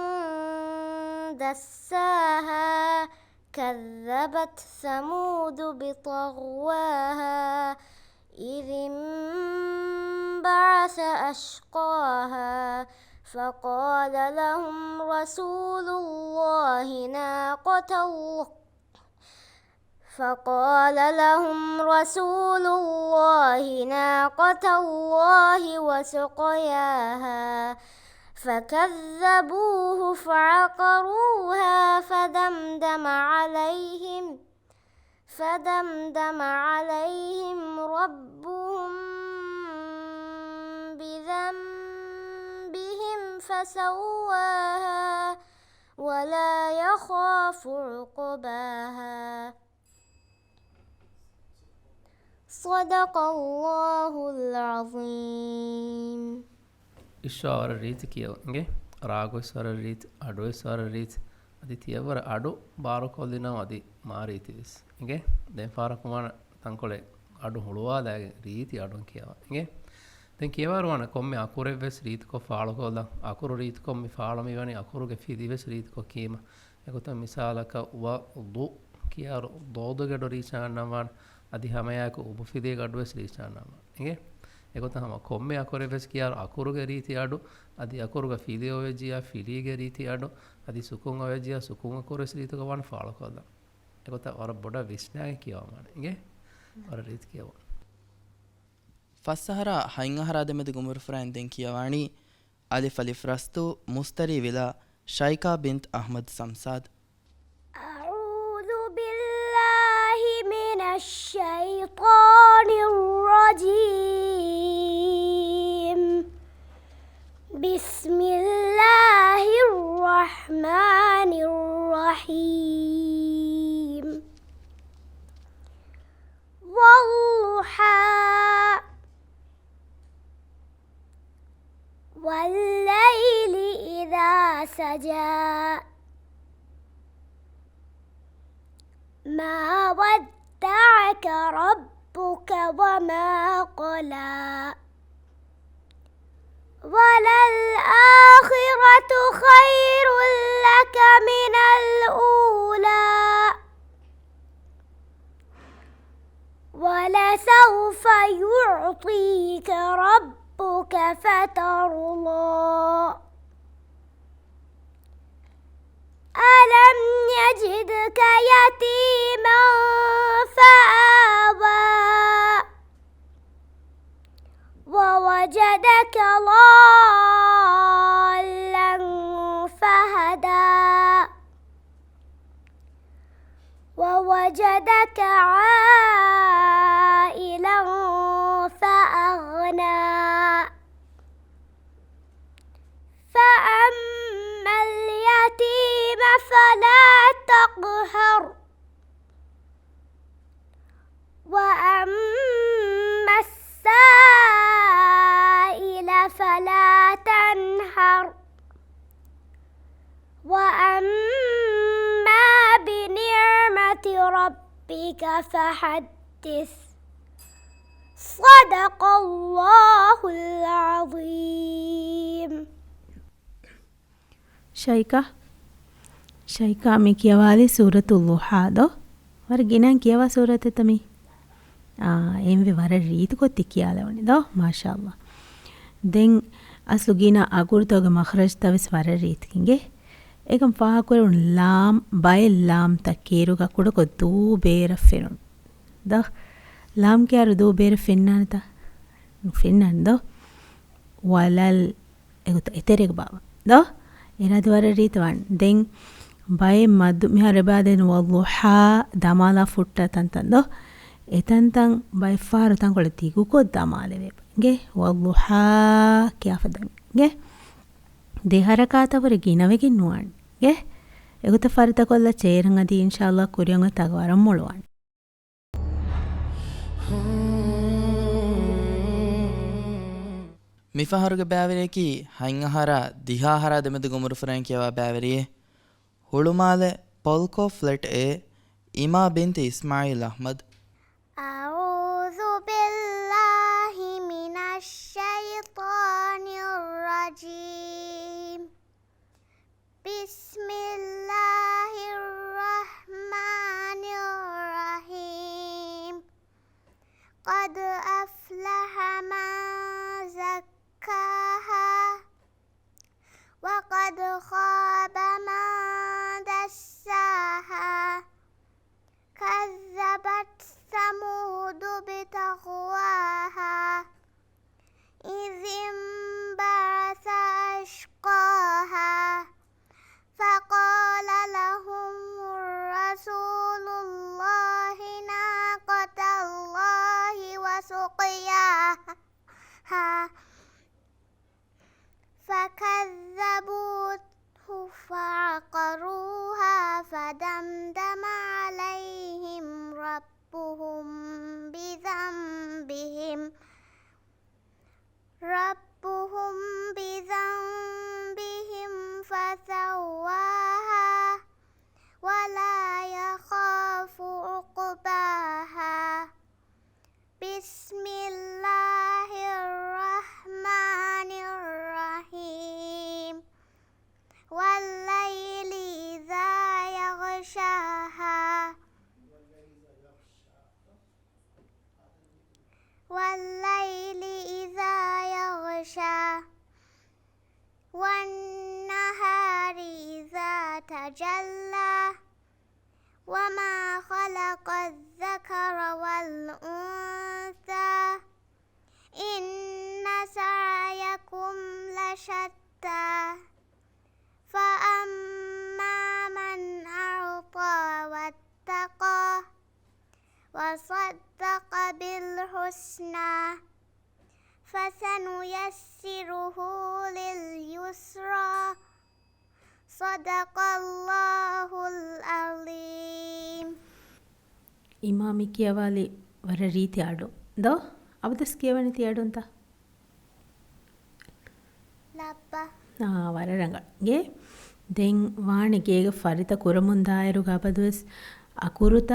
دساها كذبت ثمود بطغواها إذ انبعث أشقاها فقال لهم رسول الله ناقة الله وسقياها فكذبوه فعقروها فدمدم عليهم ربهم بذنبهم فسواها ولا يخاف عقباها صدق الله العظيم. ඉශ්වාවර රීති කියවගේ රාගොස්වර රීති අඩුවස්වර රීති අධි තියවර අඩු බාරකොල්දිනම් අධි මාරීතිවිස් ගේ දැන් පාරකුමාන තංකොලේ අඩු හුළුවාදෑගේ රීති අඩුන් කියවගේ දැන් කියවරුවන කොම්මෙ අකුරෙවෙස් රීතිකො ෆාලකොල්ද අකුරු රීතිකොම්මි ෆාලමිවනි අකුරුගේ ෆිදිවෙස් රීතිකො කීම එකොත මිසාලක වදු කියරු දෝදුගෙඩු රීචාන්නවාන් අධි හමයක උබ ෆිදිය ගඩුවෙස් රීචාන්නවා ගේ එකොත හම කොම්මෙ අකුරෙවෙස් කියාර අකුරුගේ රීති අඩු අධි අකුරුගේ ෆිදිය ඔවෙජියා ෆිලීගේ රීති අඩු අධි සුකුන් ඔවෙජියා සුකුන් අකුරෙස් රීතික වන් ෆාලකොල්ද එකොත වර බොඩ විශ්නාගේ කියවමාන ගේ වර රීති කියවන ಫಸ್ಸಹರ ಹೈಂಗಹರಾದೆಮೆದು ಗುಮುರು ಫ್ರಾಂದೆನ್ ಕಿಯವಾಣಿ ಅಲಿಫ್ ಅಲಿಫ್ ರಸ್ತು ಮುಸ್ತರಿ ವಿಲಾ ಶೈಕಾ ಬಿಂತ್ ಅಹ್ಮದ್ ಸಂಸಾದ್ أعوذ بالله من الشيطان الرجيم بسم الله الرحمن الرحيم والضحى والليل إذا سجى ما ودعك ربك وما قلى وللآخرة خير لك من الأولى ولسوف يعطيك ربك فترضى ألم يجدك يتيما فآوى ووجدك ضالا فهدى ووجدك عائلا فأغنى فأما اليتيم فلا تقهر وأما السائل فلا تنهر وأما بنعمة ربك فحدث صدق الله العظيم. ಶೈಕಾ ಮಿ ಕಿಯವಾಲಿ ಸೂರತುಲ್ಲುಹಾದೋ ವರ ಗಿನಾನ್ ಕಿಯವಾ ಸೂರತೆ ತಮಿ ಎಂವಿ ವರ ರೀತಿ ಕೊತ್ತಿ ಕಿಯಾಲವನಿದೋ ಮಾಶಾಅಲ್ಲಾ ದೆನ್ ಅಸ್ಲು ಗಿನಾ ಅಗುರ್ತೋಗ ಮಖ್ರಜ್ ತವಿಸ್ ವರ ರೀತಿಗೆ ಏಕಂ ಫಾಕುರುನ್ ಲಾಮ್ ಬೈ ಲಾಮ್ ತಕೀರುಗ ಕುಡಕೊ ದೂ ಬೇರ ಫಿರುನ್ ದ ಲಾಮ್ ಕ್ಯಾರು ದೂ ಬೇರೆ ಫಿನ್ನಾನತ ಫಿನ್ನಂದೋ ವಲಲ್ ಎಗುತ್ತ ಎತೆರೆಗ ಬಾವ ದೋ ಏನಾದ ವರ ರೀತವನ್ ದೆನ್ ಬೈ ಮದ್ದು ಮಿಹಾರೆ ಬಾದೆನ್ ವಲ್ಲುಹಾ ದಮಾಲ ಫುಟ್ಟ ತಂತಂದೋ ಎತಂತಂ ಬೈ ಫಾರು ತಂಕೊಳೆ ತಿಗು ಕೊದ್ ದಮಾಲೆವೆ ಗೆ ವಲ್ಲುಹಾ ಕ್ಯಾಫದನ್ ಗೆ ದೇಹರಕಾತವರ ಗಿನವೆಗಿನ್ ನುವಾನ್ ಗೆ ಎಗುತ್ತ ಫರ್ತ ಕೊಲ್ಲ ಚೇರಂಗ ದಿ ಇನ್ಶಾಅಲ್ಲಾ ಕುರಿಯಂಗ ತಗವರಂ ಮುಳುವಾನ್ ಮಿಫಹರುಗೆ ಬ್ಯಾವರಿಯಕಿ ಹೈಂಗಹರ ದಿಹಾಹರ ದೆಮೆದು ಗುಮುರು ಫ್ರಾಂಕಿಯವಾ ಬ್ಯಾವರಿಯೆ ಹುಳುಮಾಲೆ ಪೊಲ್ಕೋ ಫ್ಲೆಟ್ ಎ ಇಮಾ ಬಿಂತ್ ಇಸ್ಮಾಯಿಲ್ ಅಹ್ಮದ್ أعوذ فدمدم عليهم ربهم بذنبهم فسواها ولا يخاف عقباها بسم الله الرحمن الرحيم والليل إذا يغشاها والنهار إذا تجلى وما خلق الذكر والأنثى إن سعيكم لشتى فأما من أعطى واتقى وصدق بالحسنى فسنيسره لليسرى صدق الله العظيم. ಇಮಾಮಿ ಕಿಯವಾಲಿ ವರ ರೀತಿ ಆಡು ದೋ ಅವದಸ್ ಕಿಯವನಿ ತಿಯಾಡು ಅಂತ ವರ ರಂಗಗೆ ದೆಂಗ್ ವಾಣಿಗೇಗ ಫರಿತ ಕುರಮುಂದಾಯರು ಗಬದುಸ್ ಅಕುರುತ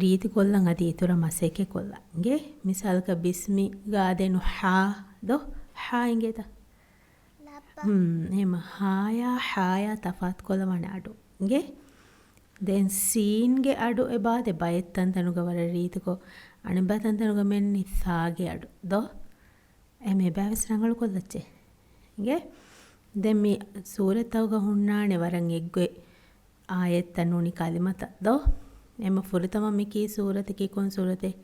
ರೀತಿ ಕೊಲ್ಲಂ ಅದಿ ಇತುರ ಮಸೆಕೆ ಕೊಲ್ಲಂಗೆ ಮಿಸಾಲ್ಕ ಬಿಸ್ಮಿ ಗಾದೆನು ಹಾ ದೋ ಹಾ ಹಿಂಗೇತ එහෙම හායා තෆාත් කොළවන අඩුගේ දැන් සීන්ගේ අඩු එබාදෙ බයත්තන්තනුග වර රීතිකෝ අනිබතන්තනුග මෙන් නිසාගේ අඩු දෝ එම එබෑවිස් රංගලු කොල්ලච්චේ ගේ දැන් මේ සූරතවග හුන්නානේ වරන් එක්ගේ ආයෙත්තනුනි කලිමත දෝ එම ෆුරිතම මිකී සූරතකී කොන් සූරතේ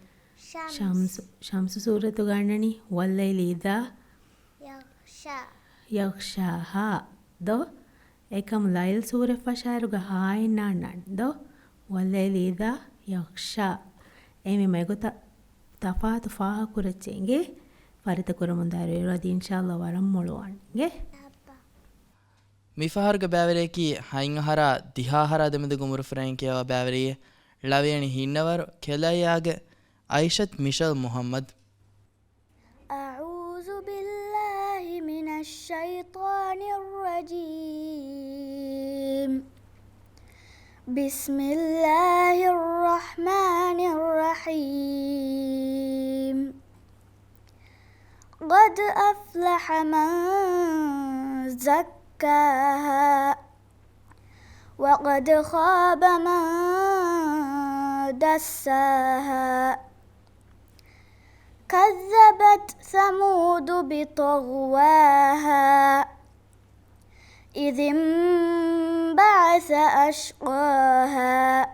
ශම්සු සූරතු ගන්නනි වල්ලයිලි ඉදා යක්ෂාහා දෝ එකම ලයිල් සූරෙ ෆෂාරුග හායින්නාන්නන් දෝ වල්ලයිලීදා යක්ෂා එමි මෙගොත තෆාතු ෆාහ කුරච්චෙන්ගේ ಫರಿತ ಕುರಮುಂದಾರು ಇರೋದು ಇನ್ಶಾಲ್ಲ ವರಂ ಮೊಳುವಾಣ್ಗೆ ಮಿಫಹರ್ಗ ಬ್ಯಾವರೇಕಿ ಹೈಂಗಹರ ದಿಹಾಹರ ದೆಮದು ಗುಮುರು ಫ್ರೆಂಕಿಯವ ಬ್ಯಾವರಿಯೆ ಲವೇಣಿ ಹಿನ್ನವರು ಕೆಲಯಾಗೆ ಐಷತ್ ಮಿಶಲ್ ಮುಹಮ್ಮದ್ أعوذ بالله من الشيطان الرجيم بسم الله الرحمن الرحيم قد أفلح من زكاها وقد خاب من دساها كذبت ثمود بطغواها إذ انبعث أشقاها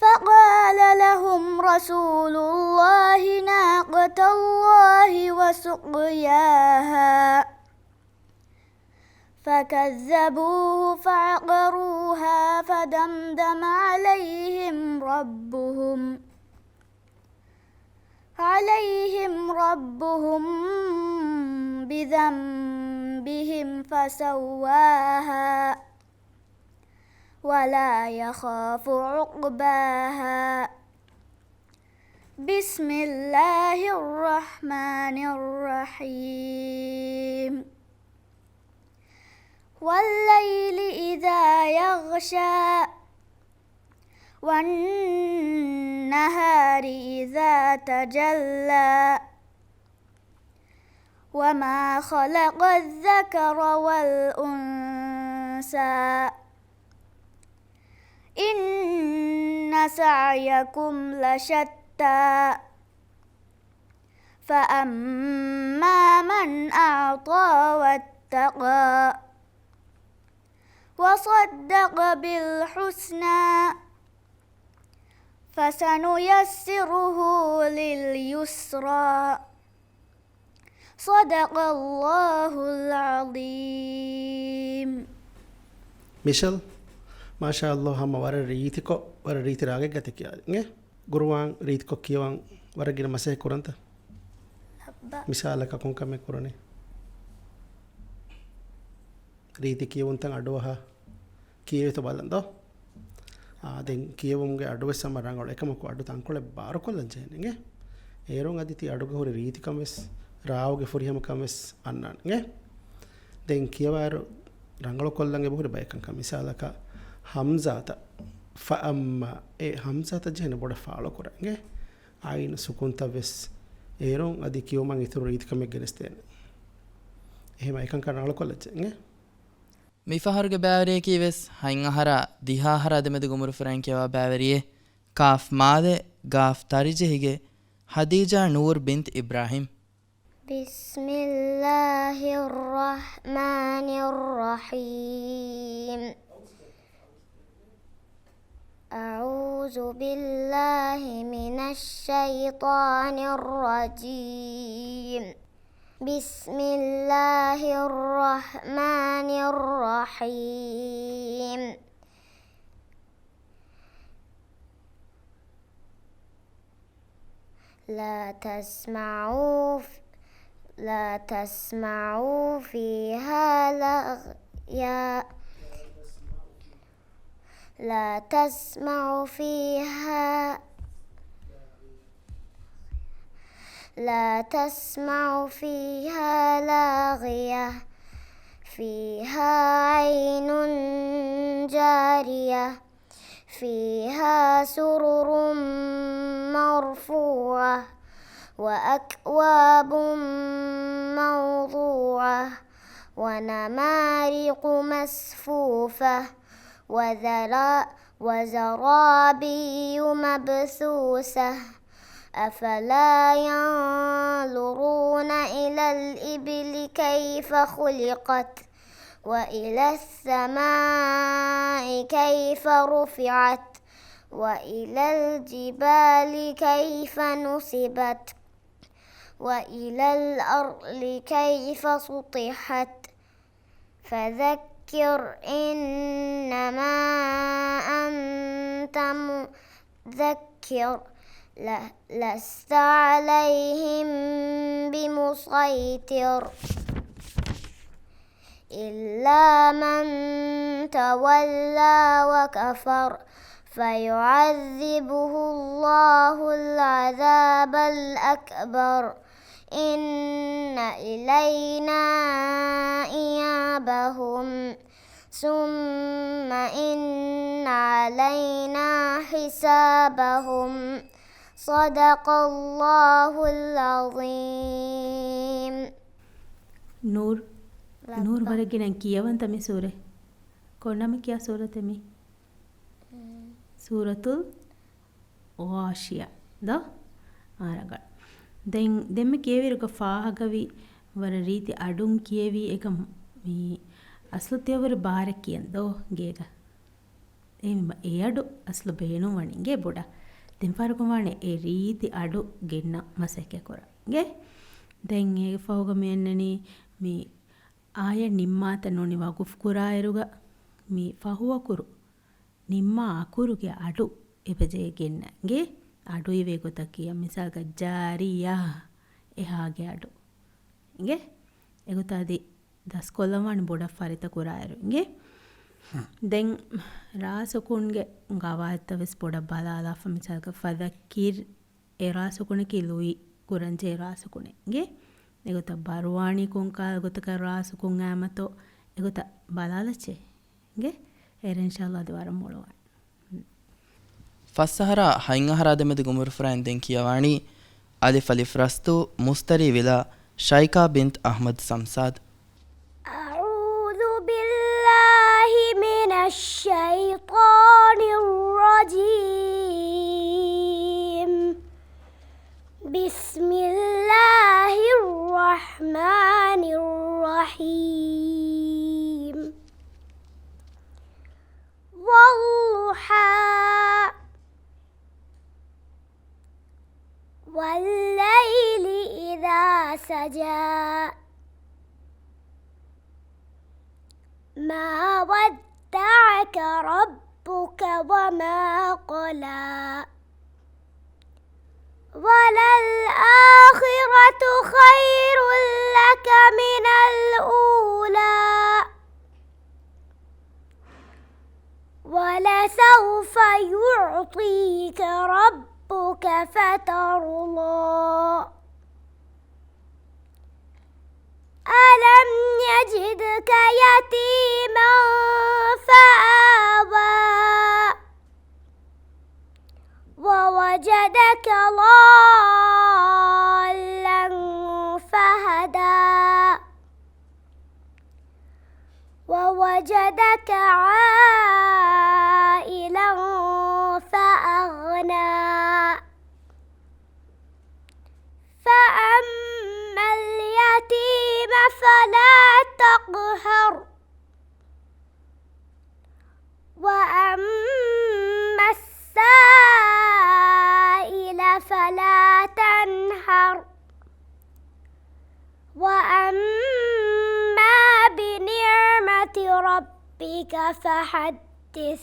فقال لهم رسول الله ناقة الله وسقياها فكذبوه فعقروها فدمدم عليهم ربهم بذنبهم فسواها ولا يخاف عقباها بسم الله الرحمن الرحيم والليل إذا يغشى والنهار إذا تجلى وما خلق الذكر والأنثى إن سعيكم لشتى فأما من أعطى واتقى وصدق بالحسنى فسنيسره لليسرى صدق الله العظيم. ಮಿಶಲ್ ಮಾಶಾ ಅಲ್ಲೋ ಹಮ್ಮ ವರ ರೀತಿ ರಾಗೆ ಗತಿ ಕಿಯಂಗೆ ಗುರುವಾಂಗ್ ರೀತಿಕೊ ಕಿಯವಾಂಗ್ ವರಗಿನ ಮಸೆ ಕುರಂತ ಮಿಸಾಲಕ ಕೊಂಕಮೆ ಕುರನೆ ರೀತಿ ಕಿಯವಂತಂಗ್ ಅಡುವಹ ಕಿಯೇತ ಬಲ್ಲಂದೋ දැන් කියවමුගේ අඩුවෙස් සමරංගවල එකමක අඩු තංකොල බාර කොල්ලන් ජයනගේ ඒරුන් අදිති අඩුග හොරි රීතිකම් වෙස් රාවගේ ෆොරිහමකම් වෙස් අන්නන්ගේ දැන් කියවාරු රංගල කොල්ලන්ගේ බොහොර බයකම් මිසාලක හම්සාත ෆඅම්ම ඒ හම්සාත ජයන බොඩ ෆාලෝ කරන්නේ ආයින සුකුන්ත වෙස් ඒරුන් අදි කියවමන් ඉතුරු රීතිකම් ගෙනස්තේන එහෙම එකන් කරනවල කොල්ලච්චගේ මිෆහරුගේ බෑවරියකී වෙස් හයින් අහර දිහාහර දෙමෙද ගුමුරු ෆරැන්කියවා බෑවරියේ කාෆ් මාදෙ ගාෆ් තරිජෙහිගේ හදීජා නූර් බින්ත් ඉබ්‍රාහිම් بسم الله الرحمن الرحيم أعوذ بالله من الشيطان الرجيم بسم الله الرحمن الرحيم لا تسمعوا فيها لغيا لا تسمعوا فيها لاغية فيها عين جارية فيها سرر مرفوعة وأكواب موضوعة ونمارق مصفوفة وزرابي مبثوثة أفلا ينظرون إلى الإبل كيف خلقت وإلى السماء كيف رفعت وإلى الجبال كيف نصبت وإلى الأرض كيف سطحت فذكر إنما أنت مذكر لست عليهم بمسيطر إلا من تولى وكفر فيعذبه الله العذاب الأكبر إن إلينا إيابهم ثم إن علينا حسابهم صدق الله العظيم නූර් නූර් වරගෙන කියවන් තමි සූරේ කොන්නම කියා සූරතෙමි සූරතුල් වාෂියා ද ආරගල් දෙම්ම කියවිරුක ෆාහගවි වර රීති අඩුම් කියවි එක මේ අස්ලුතියවර බාර කියන් දෝ ගේග එම ඒ අඩු අස්ලු බේනු වණිගේ බොඩ දෙම්පාරකුමානේ ඒ රීති අඩු ගෙන්න මසෙක්ක කොරගේ දැන් ඒ ෆෝග මෙන්නනි මේ ආය නිම්මාත නොනි වගුෆ් කුරායරුග මේ ෆහුවකුරු ನಿಮ್ಮ ಅಕುರುಗೆ ಅಡು ಎಬಜೆಗೆನ್ನಗೆ ಅಡು ಇವೆ ಗೊತ್ತಕ್ಕಿಯ ಮಿಸಾಲ್ಗ ಜಾರಿಯಾ ಎ ಹಾಗೆ ಅಡು ಹಿಂಗೆ ಎಗುತ್ತಾದಿ ದಸ್ಕೊಲ್ಲವಾಣಿ ಬೊಡ ಫರಿತ ಕುರಾಯರು ಹಿಂಗೆ ದೆನ್ ರಾಸುಕುಣ್ಗೆ ಗವಾತ್ತವೆಸ್ ಬೊಡ ಬಲಾಲಾಫ ಮಿಸಾಲ್ಗ ಫದಕ್ಕಿರ್ ಎ ರಾಸುಕುಣಕ್ಕೆ ಲುಯಿ ಕುರಂಜೆ ರಾಸುಕುಣೆ ಹಿಂಗೆ ಎಗುತ್ತ ಬರುವಾಣಿ ಕುಂಕಾಲ ಗೊತ್ತಕ ರಾಸುಕುಂ ಆಮತೋ ಎಗುತ್ತ ಬಲಾಲಚೆ ಹಿಂಗೆ ඉන්ෂාල්ලා අදවාරම් මොළවන් ಫಸ್ಸಹರ ಹೈಂಗಹರ ದೆಮೆದು ಗುಮುರು ಫ್ರಾನ್ ದೆನ್ ಕಿಯವಾಣಿ ಅಲಿಫ್ ಅಲಿಫ್ ರಸ್ತು ಮುಸ್ತರಿ ವಿಲಾ ಶೈಕಾ ಬಿಂತ್ ಅಹ್ಮದ್ ಸಂಸಾದ್ أعوذ بالله من الشيطان الرجيم بسم الله الرحمن الرحيم والضحى والليل إذا سجى ما ودعك ربك وما قلى وللآخرة خير لك من الأولى ولسوف يعطيك ربك فترضى ألم يجدك يتيما فآوى ووجدك ضالا فهدى ووجدك عائلا فأغنى فأما اليتيم فلا تقهر وأما السائل فلا تنهر وأما بنعمة ربك فحدث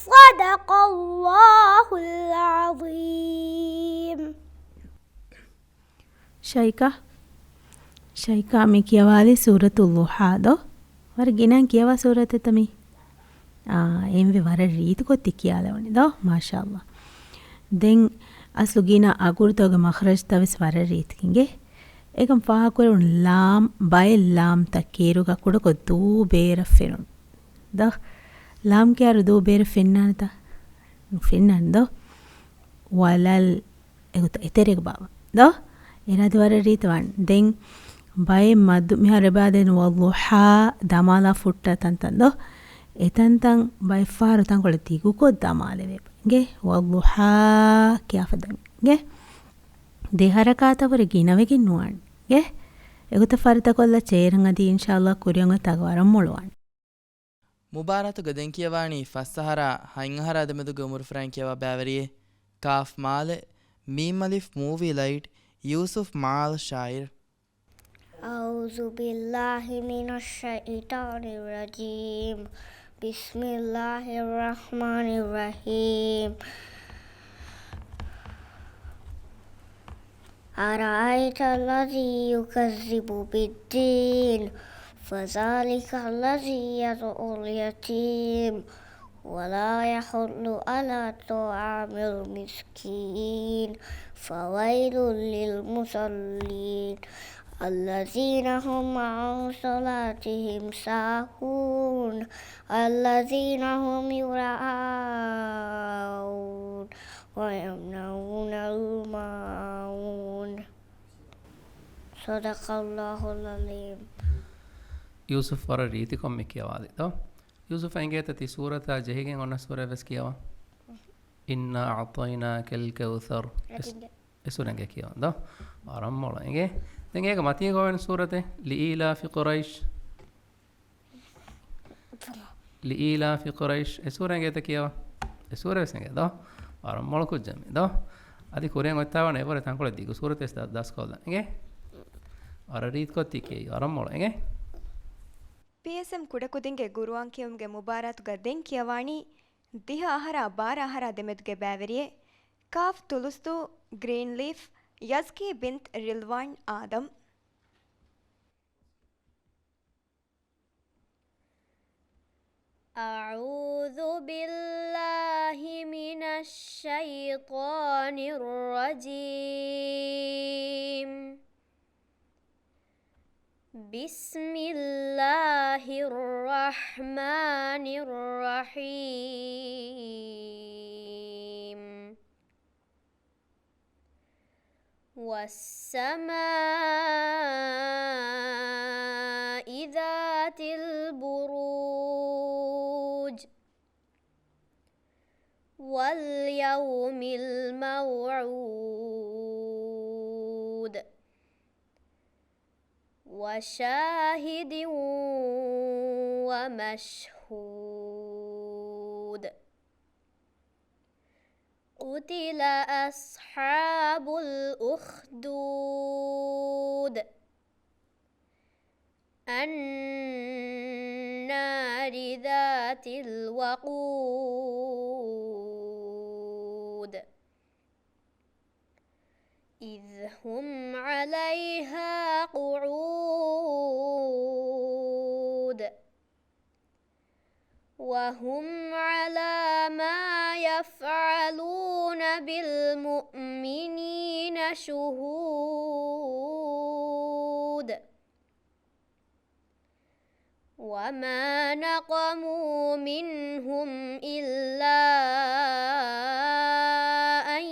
صدق الله العظيم ಶೈಕಾ ಮಿ ಕಿಯವಾಲಿ ಸೂರತುಲ್ಲುಹಾದೋ ವರ ಗಿನಾನ್ ಕಿಯವಾ ಸೂರತತಮಿ ಎಂವೆ ವರ ರೀತಿ ಕೊತ್ತಿ ಕಿಯಾಲವಣಿದೋ ಮಾಶಾಅಲ್ಲಾ ದೆನ್ ಅಸ್ಲು ಗಿನಾ ಅಗುರ್ತೋಗ ಮಖ್ರಜ್ ತವಿಸ್ ವರ ರೀತಿಗೆ ಏಕಂ ಫಾಕುರುನ್ ಲಾಮ್ ಬೈ ಲಾಮ್ ತಕೀರುಗ ಕುಡಕೊ ದೂ ಬೇರ ಫಿರುನ್ ದ ಲಾಮ್ ಕ್ಯಾರು ದೂ ಬೇರ ಫಿನ್ನಾನತ ಫಿನ್ನಂದೋ ವಲಲ್ ಎಗುತ್ತ ಎತೆರೆಗ ಬಾವ ದೋ ಏನಾದ ವರ ರೀತವನ್ ದೆನ್ ಬೈ ಮದ್ದು ಮಿಹಾರ ಬಾದೆನ್ ವಲ್ಲುಹಾ ದಮಾಲ ಫುಟ್ಟ ತಂತಂದೋ ಎತಂತಂ ಬೈ ಫಾರು ತಂಕೊಳ ತಿಗು ಕೊದ್ ದಮಾಲೆವೆ ಗೆ ವಲ್ಲುಹಾ ಕ್ಯಾಫದಂಗೆ ದೇಹರಕಾತವರ ಗಿನವೆಗಿನ್ ನುವಾನ್ ಗೆ ಎಗುತ್ತ ಫರ್ತ ಕೊಲ್ಲ ಚೇರಂಗ ದಿ ಇನ್ಶಾಅಲ್ಲಾ ಕುರಿಯಂಗ ತಗವರಂ ಮುಳುವಾನ್ ಮುಬಾರತು ಗದೆನ್ ಕಿಯವಾಣಿ ಫಸ್ಸಹರ ಹೈಂಗಹರ ಅದಮೆದುಗ ಉಮರ್ ಫ್ರಾಂಕ್ ಕಿಯವಾ ಬ್ಯಾವರಿಯೆ ಕಾಫ್ ಮಾಲೆ ಮೀಮ್ ಅಲಿಫ್ ಮೂವಿ ಲೈಟ್ ಯೂಸುಫ್ ಮಾಲ್ ಶಾಯಿರ್ أعوذ بالله من الشيطان الرجيم بسم الله الرحمن الرحيم أرأيت الذي يكذب بالدين فذلك الذي يدعو اليتيم ولا يحض على طعام المسكين فويل للمصلين الذين هم عن صلاتهم ساهون الذين هم يراءون ويمنعون الماعون صدق الله العظيم ಯೂಸುಫ್ ಅವರ ರೀತಿ ಕೊಮ್ಮೆ ಕಿಯವಾದಿತ್ತು ಯೂಸುಫ್ ಎಂಗೇತತಿ ಸೂರತ ಜಹಿಗೆ ಒನ್ನ ಸೂರ ವೆಸ್ ಕಿಯವ ಇನ್ನ ಅತೈನಾ ಕೆಲ್ ಕೌಸರ್ ಎಸುರಂಗೆ ಕಿಯವಂದ ಆರಮ್ಮೊಳ ಎಂಗೆ ತೆಂಗೇಗ ಮತಿಯ ಗೋವನ ಸೂರತೆ ಲಿಈಲಾಫಿ ಕುರೈಶ್ ಲಿಈಲಾಫಿ ಕುರೈಶ್ ಎಸುರಂಗೆ ತ ಕಿಯವ ಎಸುರ ವೆಸಂಗೆ ದೋ ಆರಮ್ಮೊಳ ಕುಜ್ಜಮಿ ದೋ ಅದಿ ಕುರಿಯಂಗ ಒತ್ತಾವಣ ಎವರೆ ತಂಕೊಳ ದಿಗು ಸೂರತೆ ದಾಸ್ಕೋದ ಎಂಗೆ ಅರ ರೀತ್ ಕೊತ್ತಿ ಕಿ ಆರಮ್ಮೊಳ ಎಂಗೆ PSM ಕುಡಕುದಿಂಗೆ ಗುರುವಾಂಕಿಯಂಗೆ ಮುಬಾರತುಗ ದೆನ್ ಕಿಯವಾಣಿ ದಿಹ ಆಹಾರ ಬಾರ ಆಹಾರ ದೆಮೆದುಗೆ ಬ್ಯಾವೆರಿಯೆ ಕಾಫ್ ತುಲುಸ್ತು ಗ್ರೀನ್ ಲೀಫ್ ಯಜ್ಕಿ ಬಿಂತ್ ರಿಲ್ವಾನ್ ಆದಮ್ أعوذ بالله من الشيطان الرجيم بسم الله الرحمن الرحيم والسماء ذات البروج واليوم الموعود وشاهد ومشهود قتل أصحاب الأخدود النار ذات الوقود إذ هم عليها قعود وهم على ما يفعلون بالمؤمنين شهود وما نقموا منهم إلا أن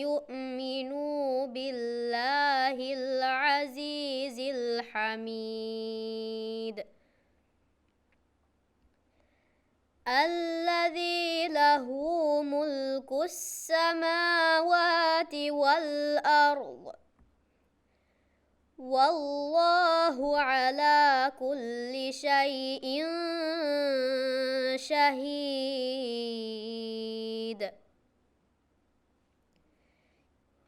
يؤمنوا بالله العزيز الحميد الذي له ملك السماوات والأرض والله على كل شيء شهيد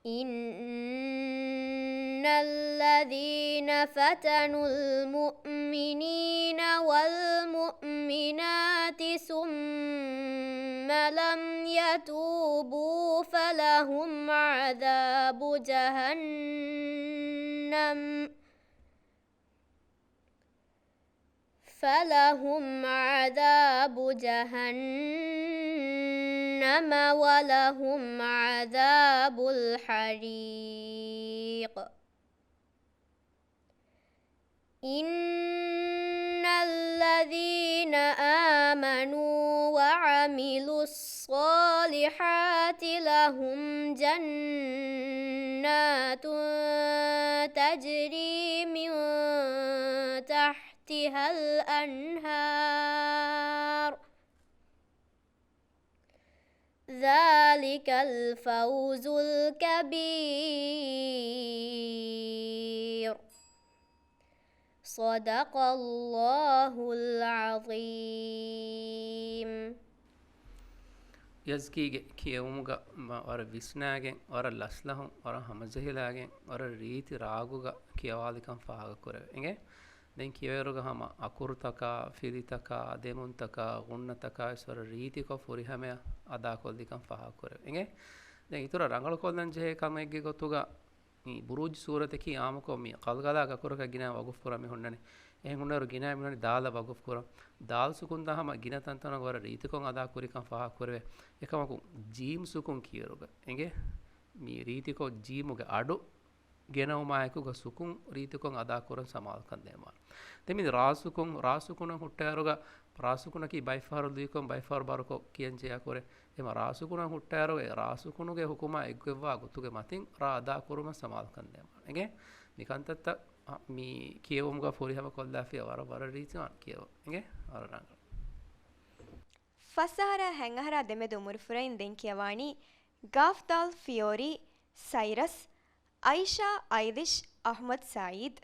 إن الذين فتنوا المؤمنين والمؤمنات ثم لم يتوبوا فلهم عذاب جهنم ولهم عذاب الحريق إن الذين آمنوا وعملوا الصالحات لهم جنات تجري من تحتها الأنهار ذلك الفوز الكبير صدق الله العظيم ಯಜ್ಕೀಗೆ ಕಿಯವುಮುಗ ವರ ವಿಸ್ನಾಗೆನ್ ವರ ಲಸ್ಲಹುಂ ವರ ಹಮಜಹಿಲಾಗೆನ್ ವರ ರೀತಿ ರಾಗುಗ ಕಿಯವಾಲಿಕಂ ಫಾಗ ಕುರವೆ ಎಂಗೆ ದೆನ್ ಕಿಯವೆರುಗ ಹಮ ಅಕುರ್ತಕ ಫಿರಿತಕ ದೇಮುಂತಕ ಗುಣ್ಣತಕ ಸ್ವರ ರೀತಿಕ ಫುರಿಹಮೆ ಅದಾ ಕೊಲ್ದಿಕಂ ಫಾಗ ಕುರವೆ ಎಂಗೆ ದೆನ್ ಇತುರ ರಂಗಳು ಕೊಲ್ದನ್ ಜೆಹೆ ಕಮೆಗ್ಗೆ ಗೊತ್ತುಗ ಈ ಬುರೂಜ್ ಸೂರತಕಿ ಆಮಕೊ ಮಿ ಕಲ್ಗಲ ಗಕುರಕ ಗಿನ ವಗುಫ್ ಕುರ ಮಿ ಹೊಣ್ಣನೆ එහෙන් උන්නරු ගිනා මිනනි දාල වගුෆ් කුර දාල් සුකුන් දහම ගින තන්තන ගොර රීතිකොන් අදා කුරිකම් ෆහ කුරවේ එකමකු ජීම් සුකුන් කියරුග එංගේ මී රීතිකො ජීමුග අඩු ගෙනවමායකුග සුකුන් රීතිකොන් අදා කුරන් සමාල් කන්දේමා දෙමි රාසුකුන හුට්ටෑරුග රාසුකුනකි බයිෆාරු දීකොන් බයිෆාරු බරුකො කියන්ජයා කුරේ එම රාසුකුන හුට්ටෑරුගේ රාසුකුනුගේ හුකුමා එක්වෙවා ගුතුගේ මතින් රා අදා කුරුම සමාල් කන්දේමා එංගේ නිකන්තත්ත mi කියවමුග ෆොරිහම කොල්දාෆිය වර රීතිවාන් කියව එගේ වරරංග ಫಸಹರ ಹೆಂಗಹರ ದೆಮೆದು ಮುರ್ಫುರೈನ್ ದೆನ್ ಕಿಯವಾಣಿ ಗಾಫ್ದಾಲ್ ಫಿಯೋರಿ ಸೈರಸ್ ಐಷಾ ಐದಿಶ್ ಅಹ್ಮದ್ ಸಾಯಿದ್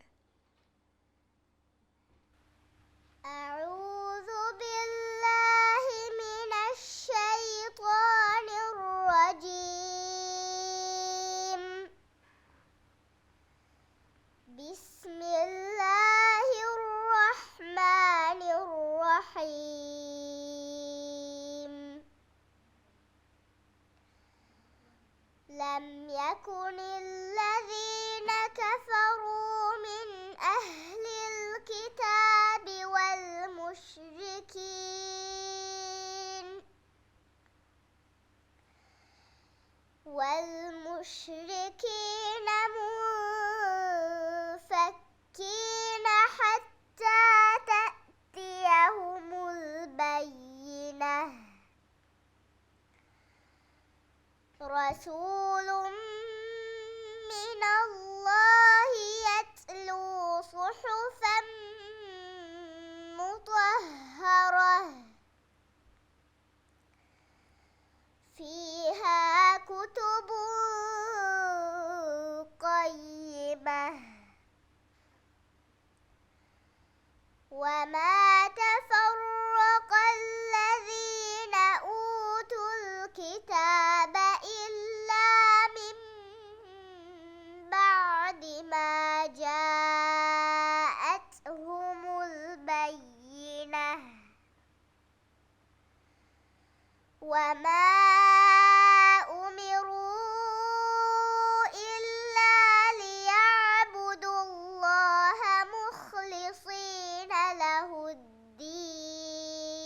أعوذ بالله من الشيطان الرجيم بسم الله الرحمن الرحيم لم يكن الذين كفروا من أهل الكتاب والمشركين منفكين حتى تأتيهم البينة رسول من الله يتلو صحفا مطهرة فيها كتب قيمة وما تفرق الذين أوتوا الكتاب إلا من بعد ما جاءتهم البينة وما أمروا إلا ليعبدوا الله مخلصين له الدين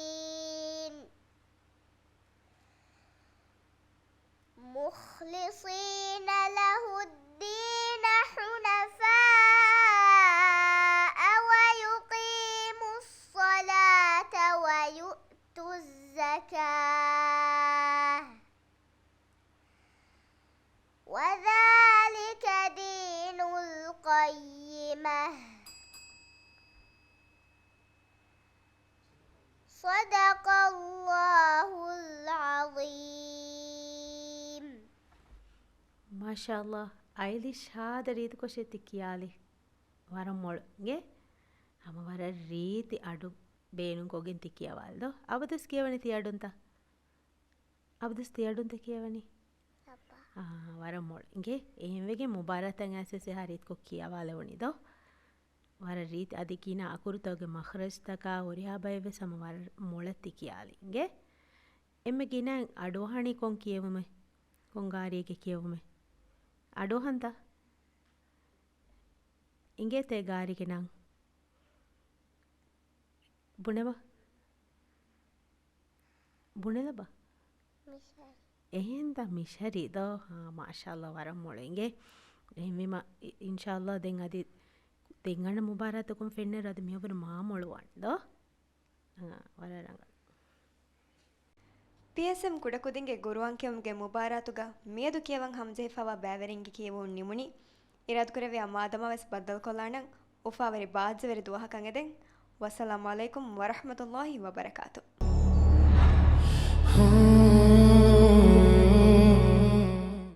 صدق الله العظيم. ಮಾಶಾಅಲ್ಲಾ ಐಲಿಶ್ ಹಾದ ರೀತಿ ಕೊಶೆತ್ತಿ ಕಿಯಾಲಿ ವರಂ ಮೊಳಗೆ ಹಮ ವರ ರೀತಿ ಅಡು ಬೇನು ಕೊಗಿನ್ ತಿಕ್ಕಿಯವಾಲ್ದೋ ಅವದಸ್ ಕಿಯವನಿ ತಿಯಾಡುಂತ ಅವದಸ್ ತಿಯಾಡುಂತ ಕಿಯವನಿ ವರಂ ಮೊಳಗೆ ಏಂವೆಗೆ ಮುಬಾರತಂ ಆಸೆಸೆ ಹರೀತ್ ಕೊ ಕಿಯವಾಲೆ ಉಣಿದೋ ವರ ರೀತಿ ಅದಕ್ಕಿನ ಅಕುರುತೋಗೆ ಮಖ್ರಜ್ ತಕ ಒರಿಯಾ ಬೈವೆ ಸಮ ವರ ಮೊಳತಿ ಕಿಯಾಲಿಂಗೆ ಎಮ್ಮೆ ಗಿನ ಅಡೋಹಣಿ ಕೊಂ ಕಿಯವುಮೆ ಕೊಂಗಾರಿಗೆ ಕಿಯವುಮೆ ಅಡೋಹಂತ ಇಂಗೆ ತೇ ಗಾರಿಗೆ ನಂ ಬುಣೆವ ಬುಣೆಲಬ එහෙන්ද මිෂරිද මාශාල්ලා වරම් මොළෙන්ගේ එහෙම ඉන්ෂාල්ලා දැන් අද ತೆಂಗಣ್ಣ ಮುಬಾರತಕುಂ ಫೆನ್ನೆರ್ ಅದು ಮಿಯೊಬರ ಮಾಮೊಳುವಂಡೋ ವರರಂಗ PSM ಕುಡಕುದಿಂಗೆ ಗುರುವಂಕೆಂಗೆ ಮುಬಾರಾತುಗ ಮಿಯದು ಕಿಯವಂ ಹಮ್ಜೆಫಾವ ಬ್ಯಾವೆರಿಂಗಿ ಕಿಯವು ನಿಮುನಿ ಇರಾದ್ ಕುರವೆ ಅಮಾದಮವೆಸ್ ಬದ್ದಲ್ ಕೊಲ್ಲಾಣಂ ಉಫಾವರಿ ಬಾಜ್ಜವೆರಿ ದುವಹಕಂ ಎದೆಂ ವಸ್ಸಲಾಮು ಅಲೈಕುಂ ವರಹಮತುಲ್ಲಾಹಿ ವಬರಕಾತು.